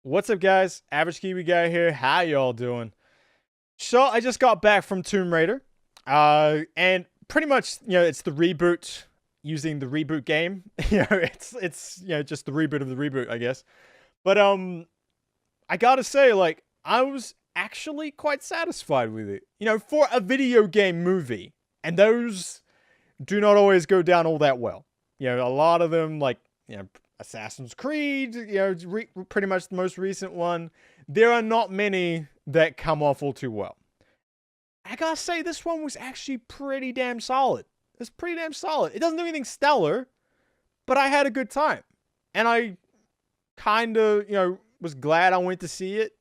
What's up, guys? Average Kiwi guy here. How y'all doing? So I just got back from Tomb Raider, and pretty much, it's the reboot using the reboot game. It's just the reboot of the reboot, I guess. But I gotta say, like, I was actually quite satisfied with it. For a video game movie, and those do not always go down all that well. A lot of them, like, Assassin's Creed, pretty much the most recent one. There are not many that come off all too well. I gotta say, this one was actually pretty damn solid. It's pretty damn solid. It doesn't do anything stellar, but I had a good time. And I kind of, was glad I went to see it.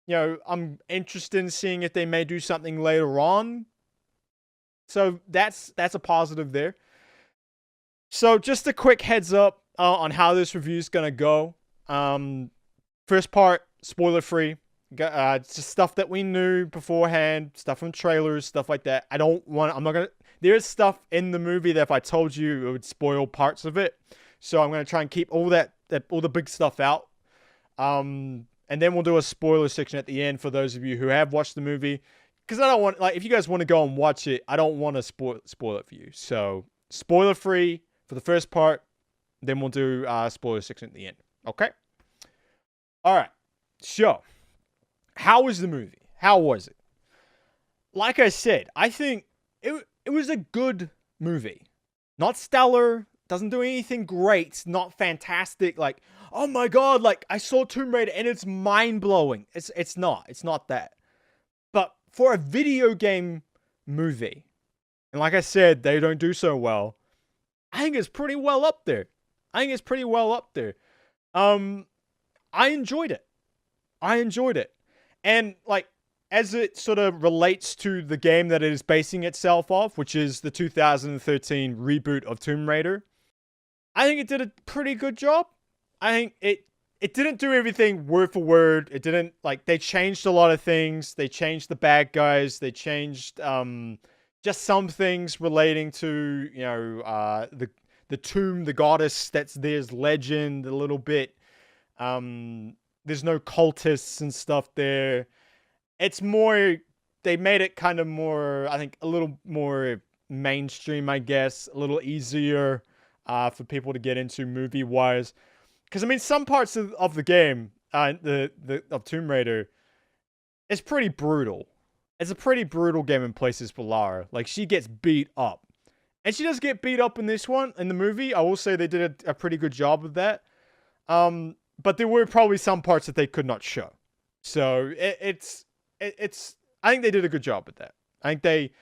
I'm interested in seeing if they may do something later on. So that's a positive there. So just a quick heads up on how this review is gonna go. First part, spoiler free. It's just stuff that we knew beforehand, stuff from trailers, stuff like that. I'm not gonna. There's stuff in the movie that if I told you, it would spoil parts of it. So I'm gonna try and keep all all the big stuff out. And then we'll do a spoiler section at the end for those of you who have watched the movie. Because I don't want, like, if you guys want to go and watch it, I don't want to spoil it for you. So spoiler free for the first part. Then we'll do spoiler section at the end. Okay? Alright. So, how was the movie? How was it? Like I said, I think it was a good movie. Not stellar. Doesn't do anything great. Not fantastic. Like, oh my god, like, I saw Tomb Raider and it's mind-blowing. It's not. It's not that. But for a video game movie, and like I said, they don't do so well, I think it's pretty well up there. I enjoyed it. And, like, as it sort of relates to the game that it is basing itself off, which is the 2013 reboot of Tomb Raider, I think it did a pretty good job. I think it didn't do everything word for word. It didn't, like, they changed a lot of things. They changed the bad guys. They changed just some things relating to, the tomb, the goddess there's legend a little bit. There's no cultists and stuff there. It's more, they made it kind of more, I think, a little more mainstream, I guess. A little easier for people to get into movie-wise. Because, I mean, some parts of the game, of Tomb Raider, is pretty brutal. It's a pretty brutal game in places for Lara. Like, she gets beat up. And she does get beat up in this one, in the movie. I will say they did a pretty good job of that. But there were probably some parts that they could not show. So, it's I think they did a good job with that. I think they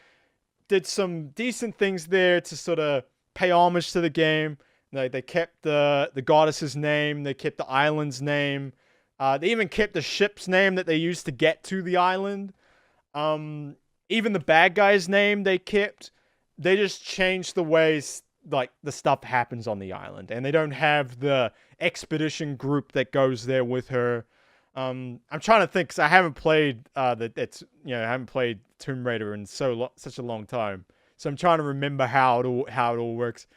did some decent things there to sort of pay homage to the game. They kept the goddess's name. They kept the island's name. They even kept the ship's name that they used to get to the island. Even the bad guy's name they kept. They just changed the ways, like, the stuff happens on the island. And they don't have the expedition group that goes there with her. I'm trying to think, because I haven't played I haven't played Tomb Raider in such a long time. So I'm trying to remember how it all works.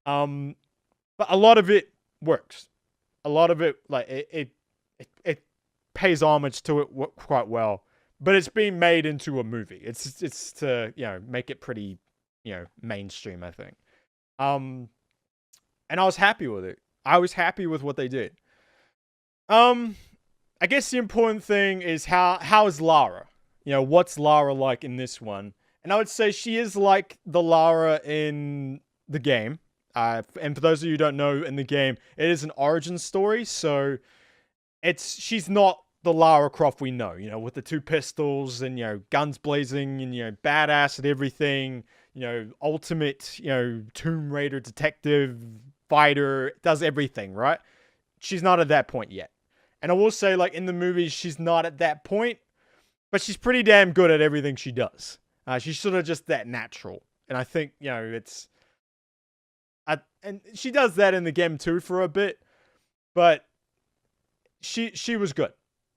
But a lot of it works. A lot of it, like, it pays homage to it quite well. But it's being made into a movie. It's to, make it pretty, mainstream, I think. And I was happy with it. I was happy with what they did. I guess the important thing is how is Lara? What's Lara like in this one? And I would say she is like the Lara in the game. And for those of you who don't know, in the game, it is an origin story. So she's not the Lara Croft we know, with the two pistols and, guns blazing and, badass at everything, ultimate, Tomb Raider detective fighter, does everything, right? She's not at that point yet. And I will say, like, in the movies, she's not at that point, but she's pretty damn good at everything she does. She's sort of just that natural. And I think, and she does that in the game too for a bit, but she was good.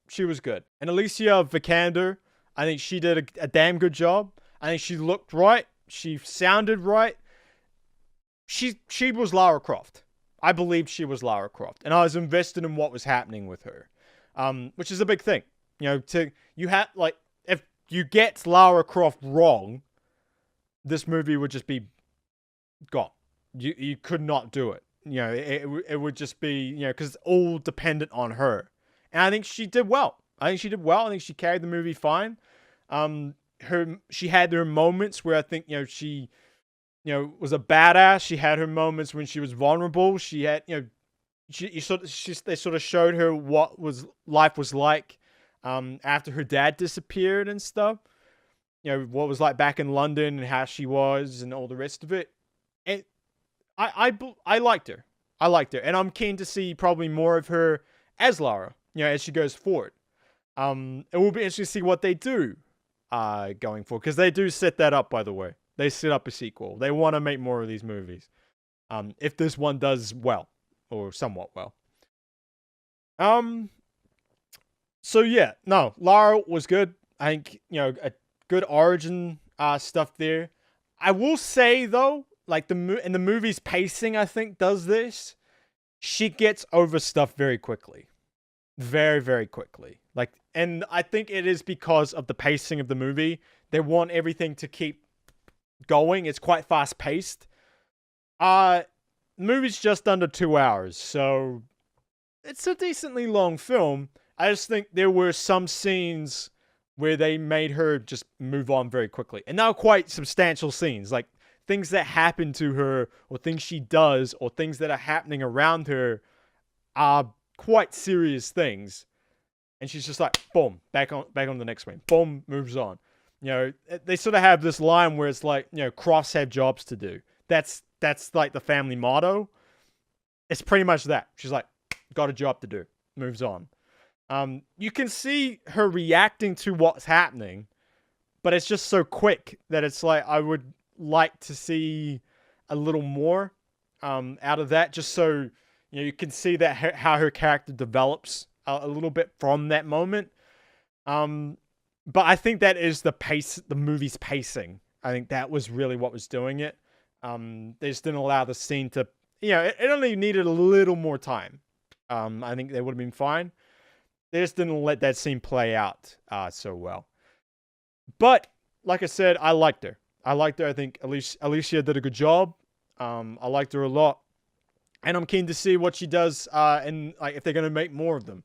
She was good. And Alicia Vikander, I think she did a damn good job. I think she looked right. She sounded right. She was Lara Croft. I believed she was Lara Croft. And I was invested in what was happening with her. which is a big thing. You have like if you get Lara Croft wrong, this movie would just be gone. You could not do it. It would just be because it's all dependent on her, and I think she did well. I think she carried the movie fine. She had her moments where I think she was a badass. She had her moments when she was vulnerable. She had they sort of showed her what life was like after her dad disappeared and stuff. What was like back in London and how she was and all the rest of it. And I liked her. I liked her, and I'm keen to see probably more of her as Lara. As she goes forward. It will be interesting to see what they do going forward, because they do set that up. By the way, they set up a sequel. They want to make more of these movies. If this one does well or somewhat well. So yeah, no, Lara was good. I think a good origin stuff there. I will say though, like the movie's pacing, I think does this. She gets over stuff very quickly, very very quickly. And I think it is because of the pacing of the movie. They want everything to keep going. It's quite fast paced. The movie's just under 2 hours, so it's a decently long film. I just think there were some scenes where they made her just move on very quickly. And now quite substantial scenes, like things that happen to her or things she does or things that are happening around her are quite serious things. And she's just like, boom, back on the next one. Boom, moves on. They sort of have this line where it's like, crofts have jobs to do. That's like the family motto. It's pretty much that. She's like, got a job to do. Moves on. You can see her reacting to what's happening, but it's just so quick that it's like, I would like to see a little more out of that, just so you can see that how her character develops a little bit from that moment. But I think that is the movie's pacing. I think that was really what was doing it. They just didn't allow the scene to, it only needed a little more time. I think they would have been fine. They just didn't let that scene play out so well. But like I said, I liked her. I think Alicia did a good job. I liked her a lot, and I'm keen to see what she does. And like if they're gonna make more of them.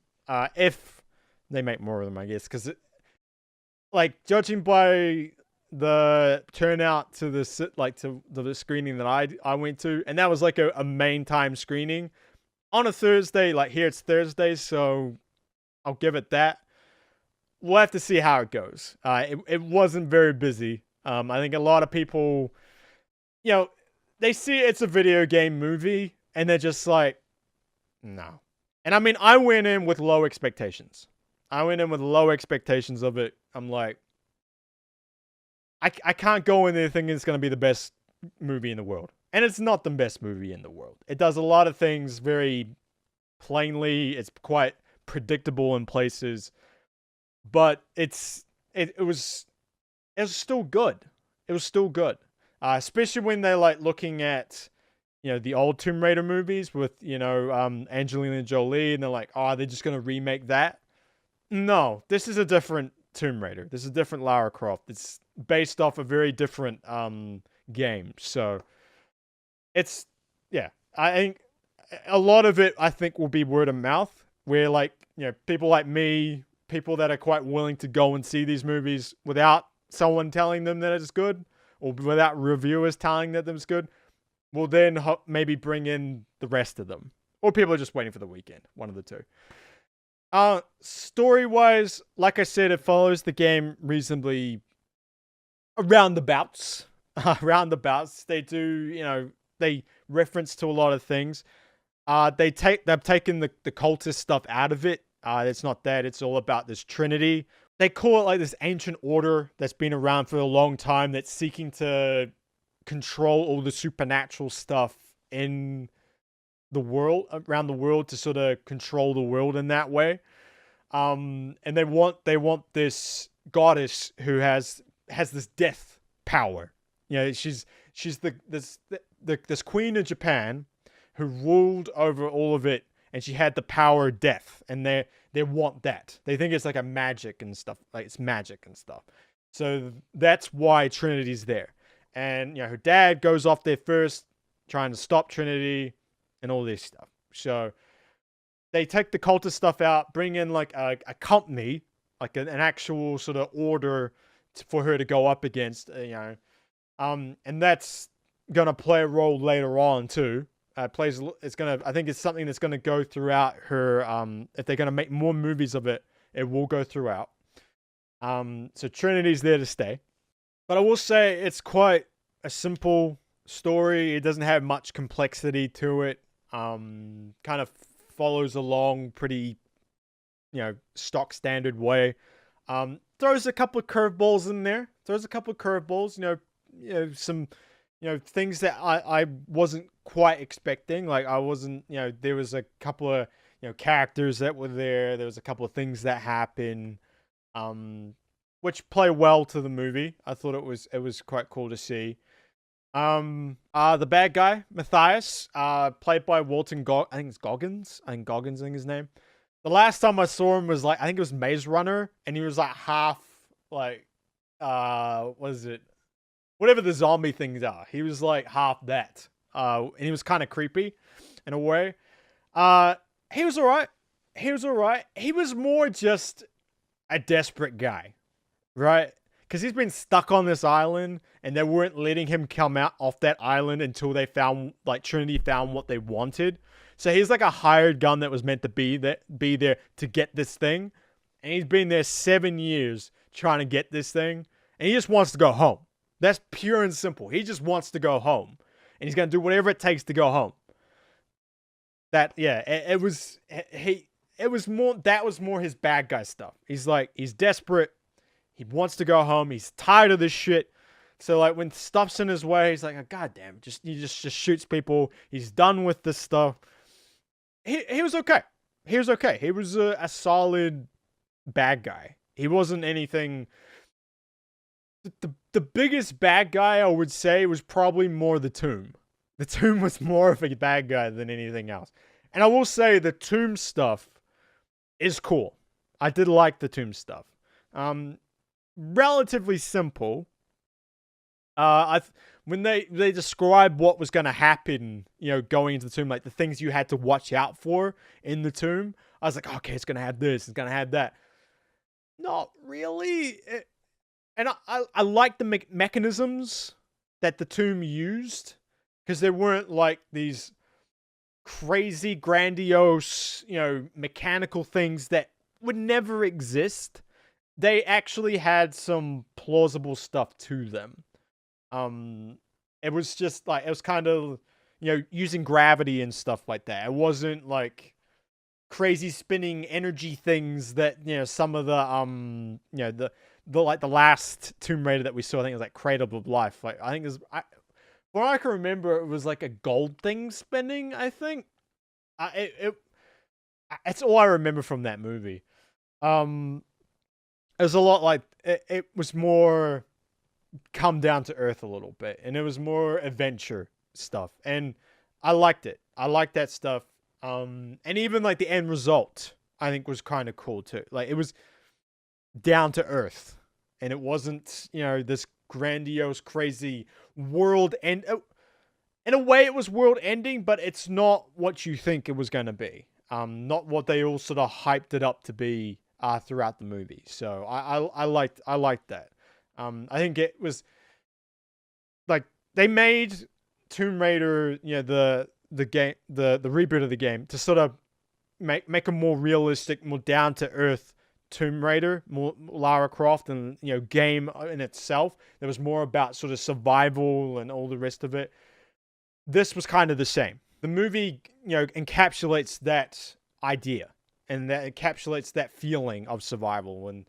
If they make more of them, I guess, because judging by the turnout to the screening that I went to, and that was like a main time screening on a Thursday. Like here it's Thursday, so I'll give it that. We'll have to see how it goes. It wasn't very busy. I think a lot of people, they see it's a video game movie and they're just like, no. And I mean, I went in with low expectations. of it. I'm like, I can't go in there thinking it's going to be the best movie in the world. And it's not the best movie in the world. It does a lot of things very plainly. It's quite predictable in places. But it was still good. It was still good. Especially when they're like looking at, the old Tomb Raider movies with, Angelina Jolie, and they're like, oh, they're just going to remake that. No, this is a different Tomb Raider. This is a different Lara Croft. It's based off a very different game. So it's, I think a lot of it, I think, will be word of mouth, where people like me, people that are quite willing to go and see these movies without someone telling them that it's good, or without reviewers telling them it's good, will then maybe bring in the rest of them. Or people are just waiting for the weekend. One of the two. Story-wise, like I said, it follows the game reasonably roundabouts. Roundabouts. They do, they reference to a lot of things. They've taken the cultist stuff out of it. It's not that. It's all about this trinity. They call it like this ancient order that's been around for a long time that's seeking to control all the supernatural stuff in the world, around the world, to sort of control the world in that way. And they want this goddess who has this death power. She's this queen of Japan who ruled over all of it and she had the power of death, and they want that. They think it's like a magic and stuff, like it's magic and stuff. So that's why Trinity's there. And her dad goes off there first, trying to stop Trinity and all this stuff. So they take the cultist stuff out, bring in like a company, like an actual sort of order for her to go up against, and that's gonna play a role later on too. I think it's something that's gonna go throughout her. If they're gonna make more movies of it, it will go throughout. So Trinity's there to stay, but I will say it's quite a simple story. It doesn't have much complexity to it. Kind of follows along pretty, stock standard way. Throws a couple of curveballs in there. Some, things that I wasn't quite expecting. Like I wasn't, there was a couple of, characters that were there. There was a couple of things that happened, which play well to the movie. I thought it was quite cool to see. The bad guy, Matthias, played by I think it's Goggins. I think Goggins is his name. The last time I saw him was I think it was Maze Runner, and he was like half what is it? Whatever the zombie things are. He was like half that. And he was kind of creepy in a way. He was alright. He was more just a desperate guy, right? Because he's been stuck on this island, and they weren't letting him come out off that island until they found, Trinity found what they wanted. So he's like a hired gun that was meant to be there to get this thing. And he's been there 7 years trying to get this thing, and he just wants to go home. That's pure and simple. He just wants to go home, and he's gonna do whatever it takes to go home. That was more his bad guy stuff. He's desperate. He wants to go home. He's tired of this shit. So when stuff's in his way, he's like, oh, God damn, he just shoots people. He's done with this stuff. He was okay. He was okay. He was a solid bad guy. He wasn't anything. The biggest bad guy, I would say, was probably more the Tomb. The Tomb was more of a bad guy than anything else. And I will say the Tomb stuff is cool. I did like the Tomb stuff. Relatively simple. When they describe what was going to happen, going into the Tomb, like the things you had to watch out for in the Tomb, I was like, okay, it's going to have this, it's going to have that. Not really. And I like the mechanisms that the Tomb used, because there weren't like these crazy, grandiose, mechanical things that would never exist. They actually had some plausible stuff to them. It was just it was kind of, using gravity and stuff like that. It wasn't like crazy spinning energy things that, some of the, the last Tomb Raider that we saw, I think it was like Cradle of Life. I think from what I can remember, it was like a gold thing spinning, I think. It's all I remember from that movie. It was a lot like, it was more come down to earth a little bit, and it was more adventure stuff, and I liked it. I liked that stuff. And even like the end result, I think was kind of cool too. Like it was down to earth, and it wasn't, this grandiose, crazy world end. In a way, it was world ending, but it's not what you think it was going to be. Not what they all sort of hyped it up to be throughout the movie. So I liked that. I think it was like they made Tomb Raider, the game, the reboot of the game, to sort of make a more realistic, more down to earth Tomb Raider, more Lara Croft, and game in itself. There was more about sort of survival and all the rest of it. This was kind of the same. The movie, encapsulates that idea, and that encapsulates that feeling of survival, and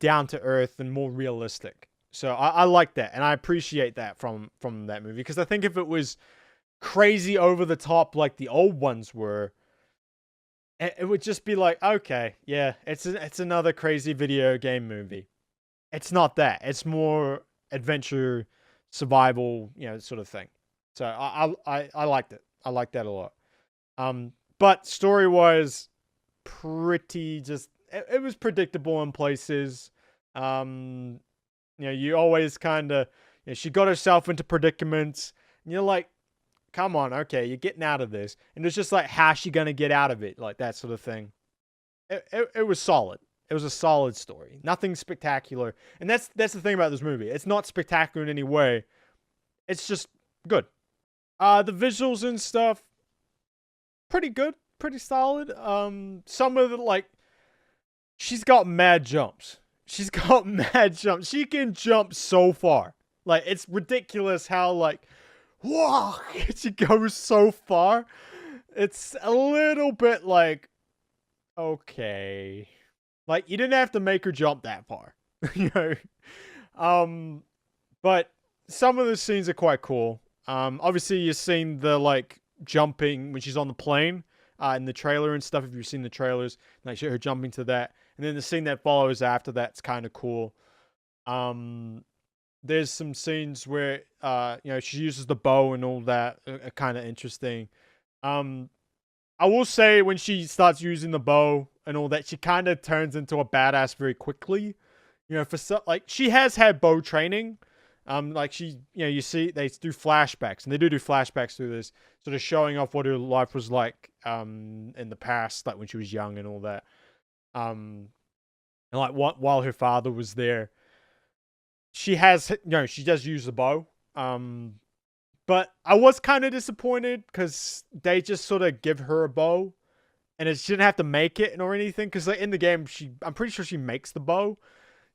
down to earth and more realistic. So I like that, and I appreciate that from that movie, because I think if it was crazy over the top like the old ones were, it would just be like, okay, yeah, it's another crazy video game movie. It's not that. It's more adventure, survival, sort of thing. So I liked it. I liked that a lot. But story-wise, pretty just it was predictable in places. Um, you always kind of she got herself into predicaments, and you're like, come on, okay, you're getting out of this, and it's just like, how's she gonna get out of it, like that sort of thing. It was solid. It was a solid story. Nothing spectacular, and that's the thing about this movie. It's not spectacular in any way. It's just good. The visuals and stuff, pretty good, pretty solid. Some of the like, she's got mad jumps. She's got mad jumps. She can jump so far. Like, it's ridiculous how like, whoa, she goes so far. It's a little bit like, okay, like you didn't have to make her jump that far, you know. But some of the scenes are quite cool. Obviously you've seen the like jumping when she's on the plane, in the trailer and stuff. If you've seen the trailers, like her jumping to that, and then the scene that follows after that's kind of cool. There's some scenes where she uses the bow and all that are kind of interesting. I will say when she starts using the bow and all that, she kind of turns into a badass very quickly. For some, like, she has had bow training. Like she, you see they do flashbacks, and they do flashbacks through this, sort of showing off what her life was like, in the past, like when she was young and all that. And like while her father was there, she has, she does use the bow. But I was kind of disappointed because they just sort of give her a bow, and she didn't have to make it or anything. Because like in the game, I'm pretty sure she makes the bow.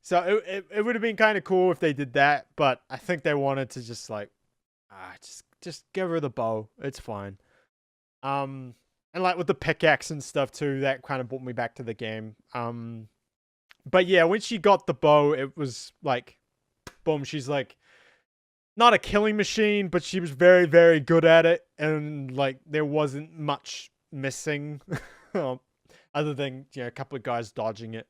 So it would have been kind of cool if they did that, but I think they wanted to just like, just give her the bow. It's fine. And like with the pickaxe and stuff too, that kind of brought me back to the game. But yeah, when she got the bow, it was like, boom, she's like, not a killing machine, but she was very, very good at it, and like there wasn't much missing, other than a couple of guys dodging it.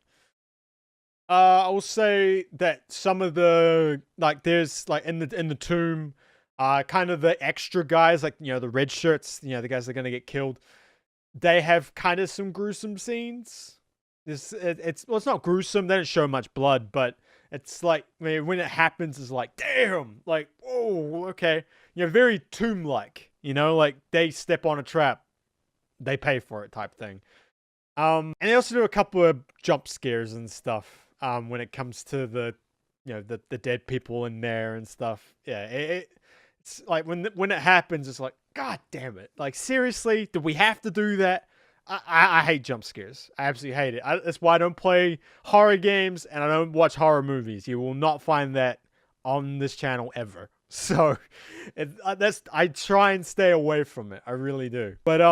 I will say that some of the there's like in the tomb, kind of the extra guys, like the red shirts, the guys that are gonna get killed. They have kind of some gruesome scenes. It's not gruesome. They don't show much blood, but it's like when it happens, it's like, damn, like, oh, okay, very tomb-like. Like they step on a trap, they pay for it type thing. And they also do a couple of jump scares and stuff. When it comes to the dead people in there and stuff. Yeah, it's like when it happens, it's like, God damn it! Like seriously, do we have to do that? I hate jump scares. I absolutely hate it. That's why I don't play horror games and I don't watch horror movies. You will not find that on this channel ever. So I try and stay away from it. I really do. But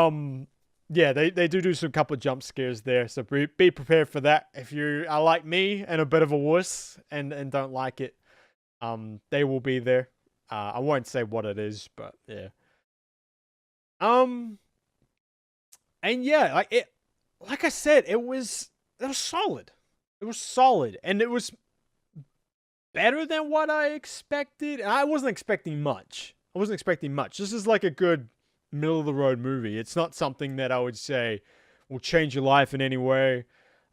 yeah, they do some couple of jump scares there, so be prepared for that. If you are like me and a bit of a wuss and don't like it, they will be there. I won't say what it is, but yeah. And yeah, like I said, it was solid. It was solid, and it was better than what I expected. And I wasn't expecting much. This is like a good middle of the road movie. It's not something that I would say will change your life in any way.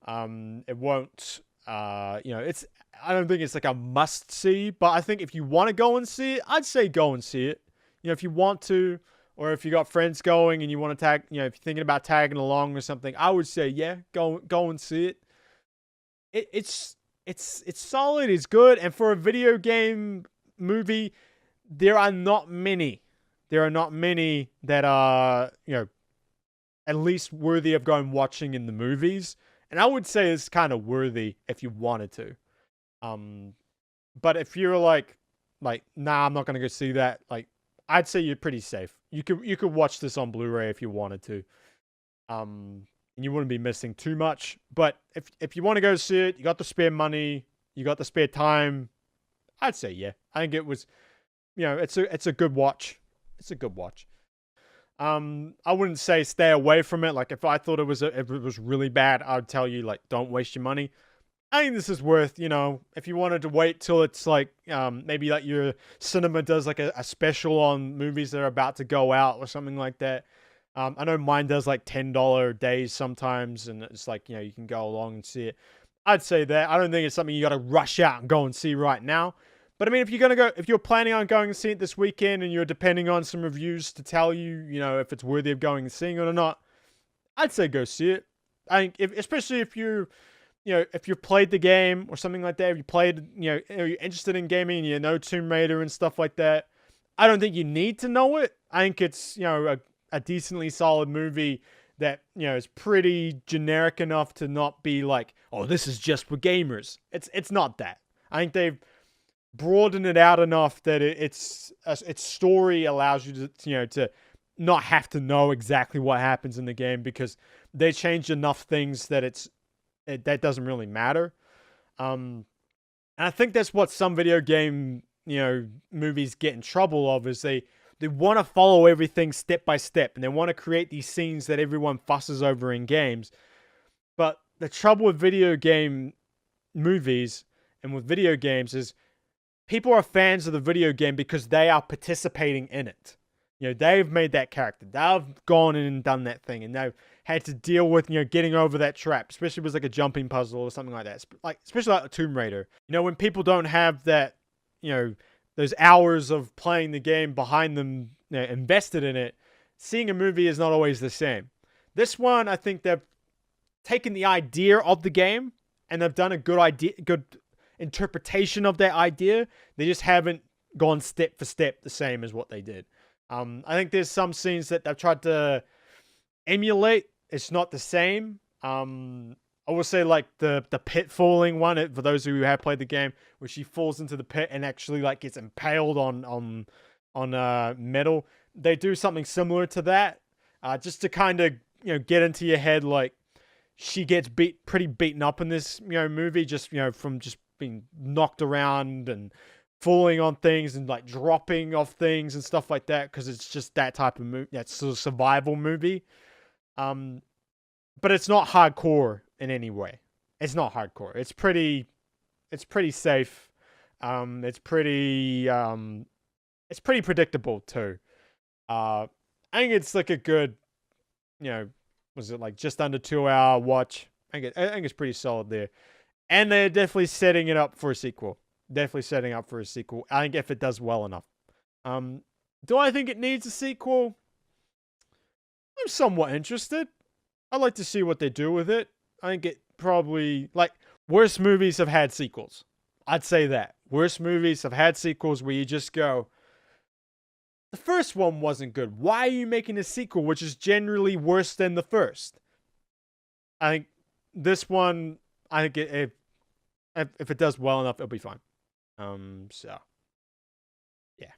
It won't. It's. I don't think it's like a must see, but I think if you want to go and see it, I'd say go and see it. If you want to, or if you got friends going and you want to tag, if you're thinking about tagging along or something, I would say yeah, go and see it. It's solid. It's good, and for a video game movie, there are not many. There are not many that are, at least worthy of going watching in the movies. And I would say it's kind of worthy if you wanted to. But if you're like, nah, I'm not going to go see that. Like, I'd say you're pretty safe. You could watch this on Blu-ray if you wanted to. And you wouldn't be missing too much. But if you want to go see it, you got the spare money, you got the spare time, I'd say yeah. I think it was, it's a good watch. It's a good watch. I wouldn't say stay away from it. Like if I thought if it was really bad, I'd tell you like don't waste your money. I think this is worth, if you wanted to wait till it's like maybe like your cinema does like a special on movies that are about to go out or something like that. I know mine does like $10 days sometimes, and it's like, you can go along and see it. I'd say that. I don't think it's something you got to rush out and go and see right now. But I mean, if you're planning on going and seeing it this weekend, and you're depending on some reviews to tell you, if it's worthy of going and seeing it or not, I'd say go see it. I think, especially if if you've played the game or something like that, if you played, are you interested in gaming and you know Tomb Raider and stuff like that, I don't think you need to know it. I think it's, a decently solid movie that, is pretty generic enough to not be like, oh, this is just for gamers. It's not that. I think they've broadened it out enough that its story allows you to, to not have to know exactly what happens in the game, because they changed enough things that that doesn't really matter. And I think that's what some video game, movies get in trouble of, is they want to follow everything step by step, and they want to create these scenes that everyone fusses over in games. But the trouble with video game movies and with video games is people are fans of the video game because they are participating in it. They've made that character. They've gone in and done that thing, and they've had to deal with, getting over that trap, especially if it was like a jumping puzzle or something like that. Especially like Tomb Raider. When people don't have that, those hours of playing the game behind them, invested in it, seeing a movie is not always the same. This one, I think they've taken the idea of the game and they've done a good interpretation of that idea. They just haven't gone step for step the same as what they did. I think there's some scenes that they've tried to emulate. It's not the same. I will say, like, the pit falling one, for those who have played the game, where she falls into the pit and actually like gets impaled on metal. They do something similar to that, just to kind of get into your head. Like, she gets pretty beaten up in this movie, just from just being knocked around and falling on things and like dropping off things and stuff like that, because it's just that type of movie, that sort of survival movie. But it's not hardcore in any way. It's not hardcore. It's pretty safe. It's pretty predictable too. I think it's like a good, was it like just under 2 hour watch? I think it's pretty solid there. And they're definitely setting it up for a sequel. Definitely setting up for a sequel. I think if it does well enough. Do I think it needs a sequel? I'm somewhat interested. I'd like to see what they do with it. I think it probably, like, worse movies have had sequels. I'd say that. Worse movies have had sequels where you just go, the first one wasn't good. Why are you making a sequel which is generally worse than the first? I think this one, I think if it does well enough, it'll be fine. So, yeah.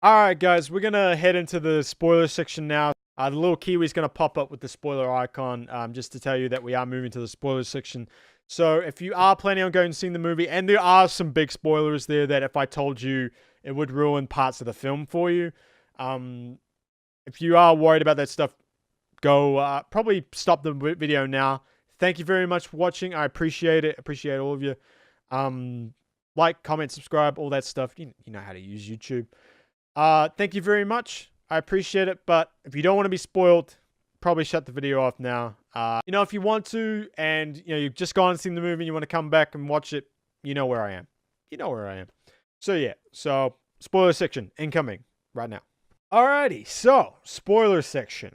Alright, guys, we're gonna head into the spoiler section now. The little Kiwi's going to pop up with the spoiler icon, just to tell you that we are moving to the spoiler section. So if you are planning on going and seeing the movie, and there are some big spoilers there that if I told you, it would ruin parts of the film for you. If you are worried about that stuff, go probably stop the video now. Thank you very much for watching. I appreciate it. Appreciate all of you. Like, comment, subscribe, all that stuff. You know how to use YouTube. Thank you very much. I appreciate it, but if you don't want to be spoiled, probably shut the video off now. If you want to, and you've just gone and seen the movie and you want to come back and watch it, you know where I am. You know where I am. So yeah, spoiler section incoming right now. Alrighty, so spoiler section.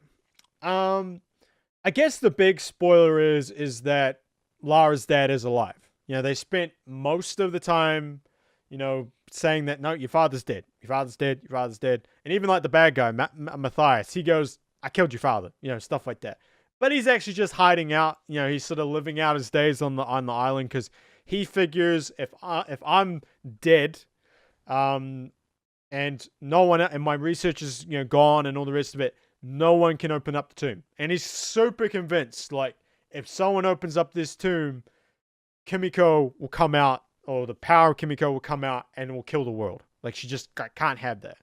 I guess the big spoiler is that Lara's dad is alive. They spent most of the time, saying that, no, your father's dead. Your father's dead. Your father's dead. And even like the bad guy, Matthias, he goes, I killed your father. Stuff like that. But he's actually just hiding out. He's sort of living out his days on the island, because he figures if I'm dead, and no one, and my research is gone and all the rest of it, no one can open up the tomb. And he's super convinced, like, if someone opens up this tomb, Kimiko will come out, or the power of Kimiko will come out and will kill the world. Like, she just can't have that.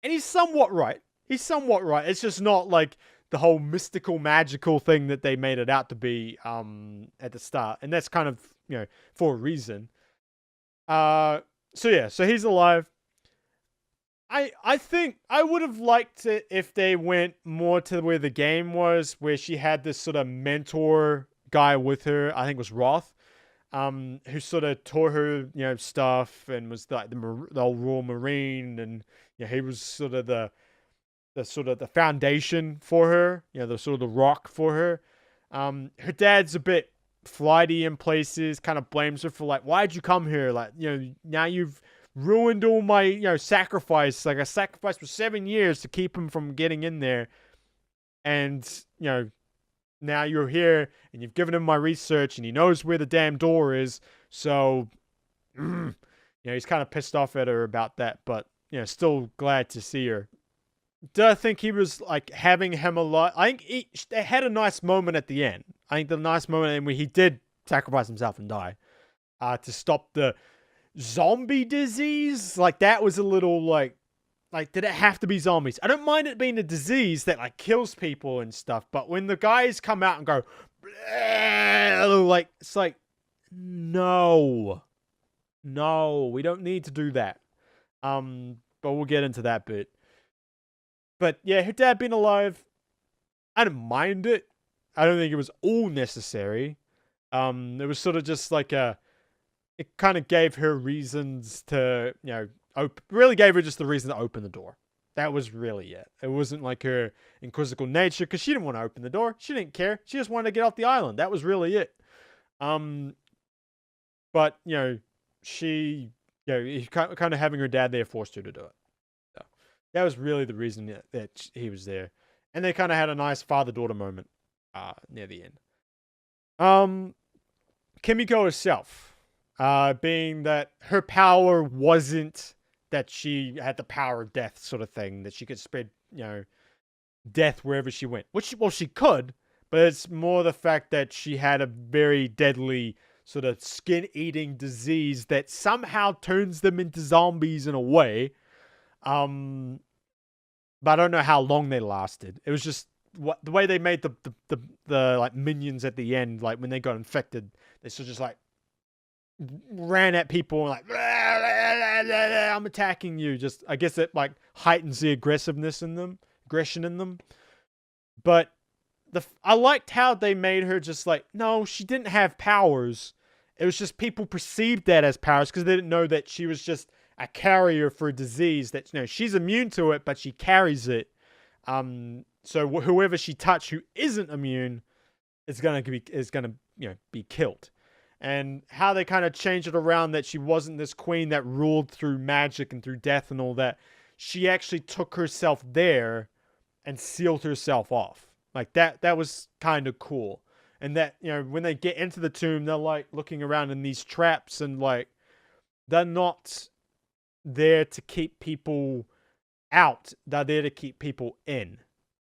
And he's somewhat right. It's just not like the whole mystical, magical thing that they made it out to be at the start. And that's kind of, for a reason. So he's alive. I think I would have liked it if they went more to where the game was, where she had this sort of mentor guy with her. I think it was Roth, who sort of taught her, stuff, and was like the old Royal Marine, and he was sort of the foundation for her, the sort of the rock for her. Her dad's a bit flighty in places, kind of blames her for like, why'd you come here? Like, now you've ruined all my, sacrifice. Like I sacrificed for 7 years to keep him from getting in there. And, now you're here and you've given him my research and he knows where the damn door is. So, he's kind of pissed off at her about that, but, still glad to see her. Do I think he was like having him a lot? I think they had a nice moment at the end. I think the nice moment where he did sacrifice himself and die to stop the zombie disease. Like that was a little like did it have to be zombies? I don't mind it being a disease that like kills people and stuff, but when the guys come out and go, like it's like no, we don't need to do that. But we'll get into that bit. But yeah, her dad being alive, I didn't mind it. I don't think it was all necessary. It was sort of just like it kind of gave her reasons to, really gave her just the reason to open the door. That was really it. It wasn't like her inquisitive nature, because she didn't want to open the door. She didn't care. She just wanted to get off the island. That was really it. But, she, kind of having her dad there forced her to do it. That was really the reason that he was there. And they kind of had a nice father-daughter moment near the end. Kimiko herself, being that her power wasn't that she had the power of death sort of thing, that she could spread, death wherever she went. She could, but it's more the fact that she had a very deadly sort of skin-eating disease that somehow turns them into zombies in a way. But I don't know how long they lasted. It was just the way they made the like minions at the end, like when they got infected, they sort of just like ran at people and like, I'm attacking you. Just, I guess it like heightens the aggression in them. But I liked how they made her just like, no, she didn't have powers. It was just people perceived that as powers because they didn't know that she was just a carrier for a disease that, she's immune to it, but she carries it. So whoever she touched who isn't immune is gonna be killed. And how they kind of changed it around that she wasn't this queen that ruled through magic and through death and all that. She actually took herself there and sealed herself off. Like that was kind of cool. And that, when they get into the tomb, they're like looking around in these traps and like they're not there to keep people out. They're there to keep people in.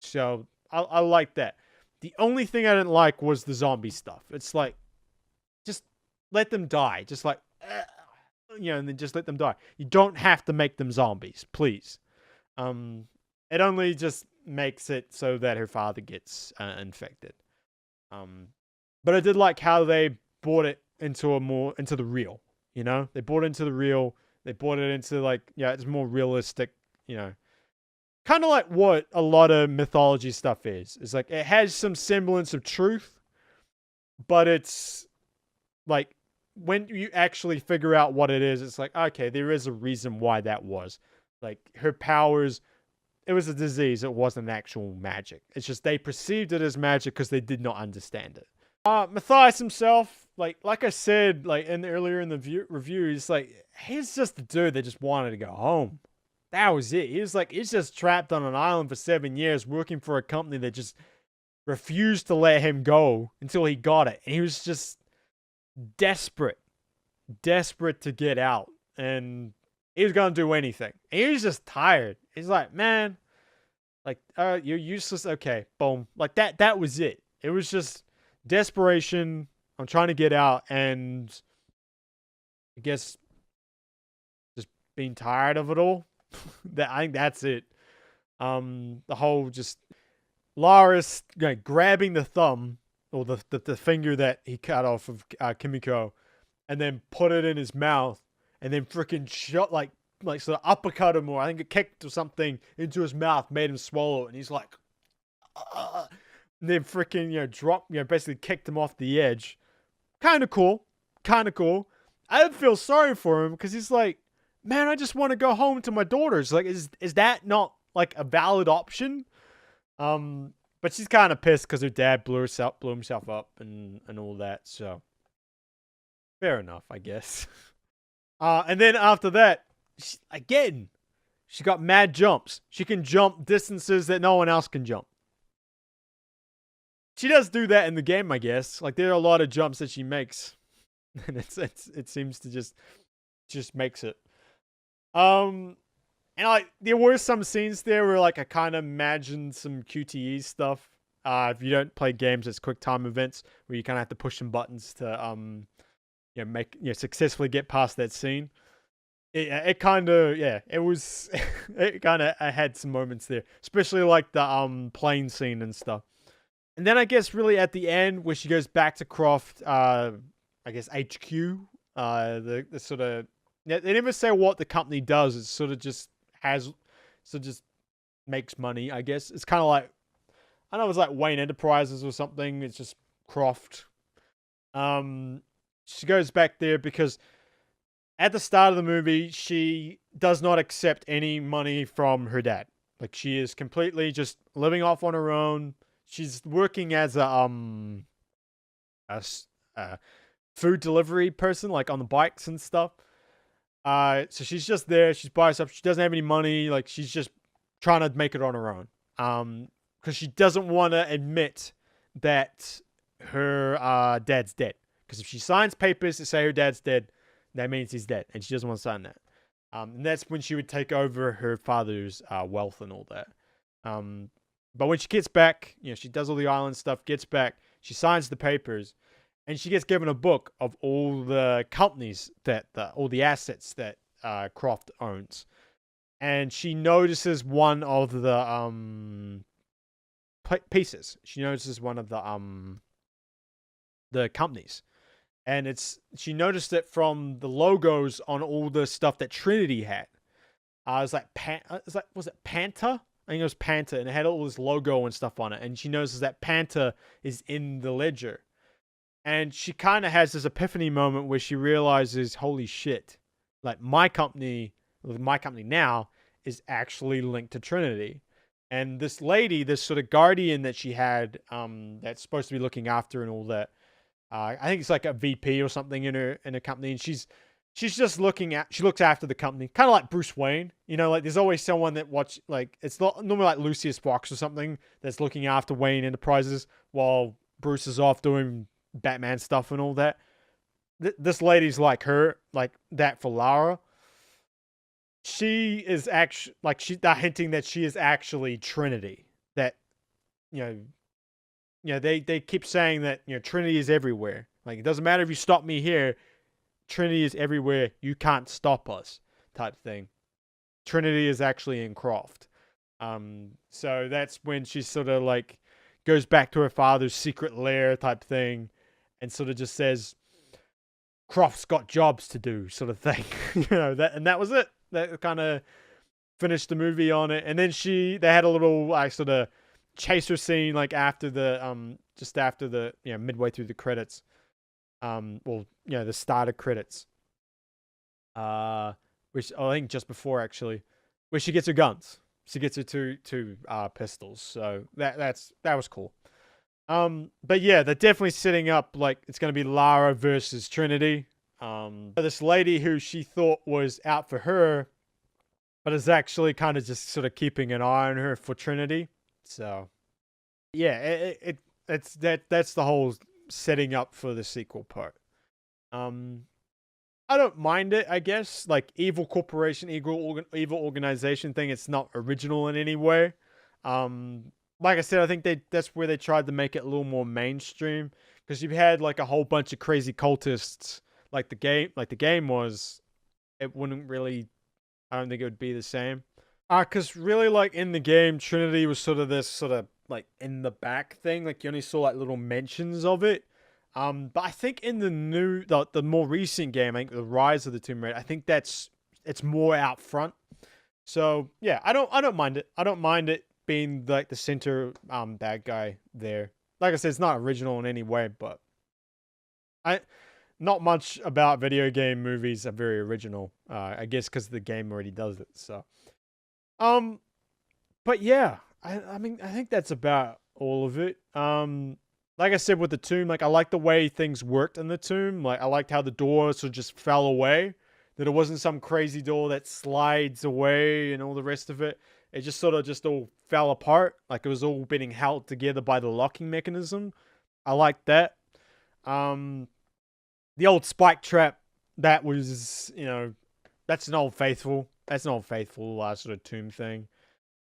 So I like that. The only thing I didn't like was the zombie stuff. It's like, just let them die. Just like, and then just let them die. You don't have to make them zombies, please. It only just makes it so that her father gets infected. But I did like how they brought it into the real. They brought it into the real. They brought it into like, it's more realistic. Kind of like what a lot of mythology stuff is. It's like it has some semblance of truth, but it's like when you actually figure out what it is, it's like, okay, there is a reason why that was. Like her powers, it was a disease. It wasn't actual magic. It's just they perceived it as magic because they did not understand it. Matthias himself, like I said, like earlier in the review, he's like, he's just a dude that just wanted to go home. That was it. He's just trapped on an island for 7 years working for a company that just refused to let him go until he got it. And he was just desperate to get out. And he was going to do anything. And he was just tired. He's like, man, like, you're useless. Okay, boom. Like that was it. It was just desperation. I'm trying to get out. And I guess just being tired of it all. I think that's it. The whole just Laris grabbing the thumb or the finger that he cut off of Kimiko, and then put it in his mouth, and then freaking like sort of uppercut him, or I think it kicked or something into his mouth, made him swallow it, and he's like, and then freaking, dropped, basically kicked him off the edge. Kind of cool. Kind of cool. I didn't feel sorry for him because he's like, man, I just want to go home to my daughters. Like, is that not like a valid option? But she's kind of pissed because her dad blew himself up and all that. So fair enough, I guess. And then after that, she got mad jumps. She can jump distances that no one else can jump. She does do that in the game, I guess. Like, there are a lot of jumps that she makes, and it seems to just makes it. And like, there were some scenes there where like I kind of imagined some QTE stuff. If you don't play games as quick time events, where you kind of have to push some buttons to successfully get past that scene. It kind of, it was, it kind of had some moments there, especially like the plane scene and stuff. And then I guess really at the end, where she goes back to Croft, I guess HQ, the sort of, they never say what the company does. It sort of just makes money, I guess. It's kind of like, I don't know, it's like Wayne Enterprises or something. It's just Croft. She goes back there because at the start of the movie, she does not accept any money from her dad. Like, she is completely just living off on her own. She's working as a food delivery person, like on the bikes and stuff. So she's just there. She's by herself. She doesn't have any money. Like, she's just trying to make it on her own. Because she doesn't want to admit that her dad's dead. Because if she signs papers to say her dad's dead, that means he's dead, and she doesn't want to sign that. And that's when she would take over her father's wealth and all that. But when she gets back, she does all the island stuff, gets back, she signs the papers, and she gets given a book of all the companies all the assets that Croft owns. And she notices one of the pieces. She notices one of the companies. And she noticed it from the logos on all the stuff that Trinity had. Was it Panta? I think it was Panta, and it had all this logo and stuff on it. And she notices that Panta is in the ledger. And she kind of has this epiphany moment where she realizes, holy shit, like my company now is actually linked to Trinity. And this lady, this sort of guardian that she had, that's supposed to be looking after and all that, I think it's like a VP or something in her company, and she's just she looks after the company, kind of like Bruce Wayne. Like there's always someone that it's not normally like Lucius Fox or something that's looking after Wayne Enterprises while Bruce is off doing Batman stuff and all that. This lady's like her, like that for Lara. She is actually they're hinting that she is actually Trinity. That they keep saying that, Trinity is everywhere. Like, it doesn't matter if you stop me here. Trinity is everywhere. You can't stop us, type thing. Trinity is actually in Croft. So that's when she sort of like goes back to her father's secret lair type thing, and sort of just says, Croft's got jobs to do, sort of thing. That was it. That kind of finished the movie on it. And then they had a little sort of chaser scene, like after the just after the midway through the credits, the starter credits, which I think just before actually, where she gets her guns. She gets her two pistols. So that was cool. But yeah, they're definitely setting up like it's going to be Lara versus Trinity. This lady who she thought was out for her, but is actually kind of just sort of keeping an eye on her for Trinity. So yeah, that's the whole setting up for the sequel part. I don't mind it, I guess. Like, evil corporation, evil organization thing, it's not original in any way. Like I said, I think that's where they tried to make it a little more mainstream, because you've had like a whole bunch of crazy cultists like the game was. It wouldn't really, I don't think it would be the same. Because really, like, in the game, Trinity was sort of this sort of like in the back thing. Like, you only saw like little mentions of it. But I think in the more recent game, I think the Rise of the Tomb Raider, I think it's it's more out front. So yeah, I don't mind it. I don't mind it being like the center bad guy there. Like I said, it's not original in any way, but I not much about video game movies are very original. I guess because the game already does it. So um, but yeah, I mean I think that's about all of it. Like I said with the tomb, like I like the way things worked in the tomb. Like I liked how the door sort of just fell away. That it wasn't some crazy door that slides away and all the rest of it. It just sort of just all fell apart. Like it was all being held together by the locking mechanism. I like that. Um, the old spike trap, that was, that's an old faithful. That's an old faithful sort of tomb thing.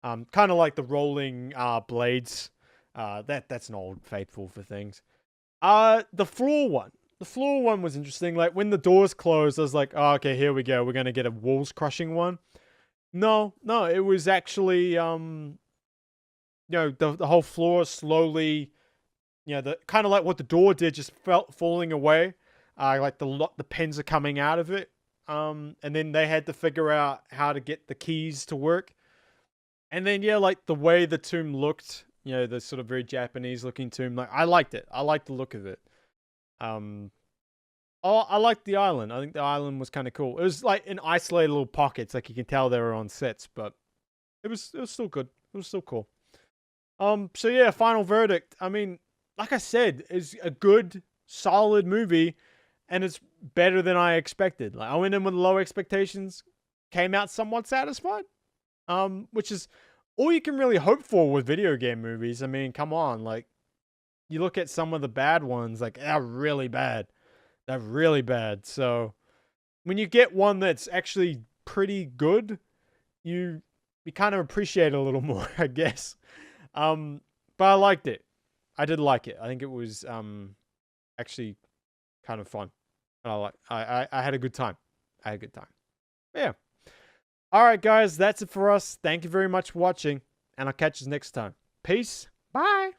Kind of like the rolling blades. That's an old faithful for things. The floor one. The floor one was interesting. Like when the doors closed, I was like, oh, okay, here we go. We're gonna get a walls crushing one. No, it was actually the whole floor slowly, the kind of like what the door did, just felt falling away. Like the pins are coming out of it. And then they had to figure out how to get the keys to work. And then yeah, like the way the tomb looked, the sort of very Japanese looking tomb. Like I liked it. I liked the look of it. I liked the island. I think the island was kind of cool. It was like in isolated little pockets, like you can tell they were on sets, but it was still good. It was still cool. So yeah, final verdict. I mean, like I said, it's a good, solid movie, and it's better than I expected. Like I went in with low expectations, came out somewhat satisfied. Which is all you can really hope for with video game movies. I mean, come on, like you look at some of the bad ones, like they're really bad. They're really bad. So when you get one that's actually pretty good, you kind of appreciate it a little more, I guess. But I liked it. I did like it. I think it was actually kind of fun. I had a good time. I had a good time. Yeah. All right, guys, that's it for us. Thank you very much for watching, and I'll catch you next time. Peace. Bye.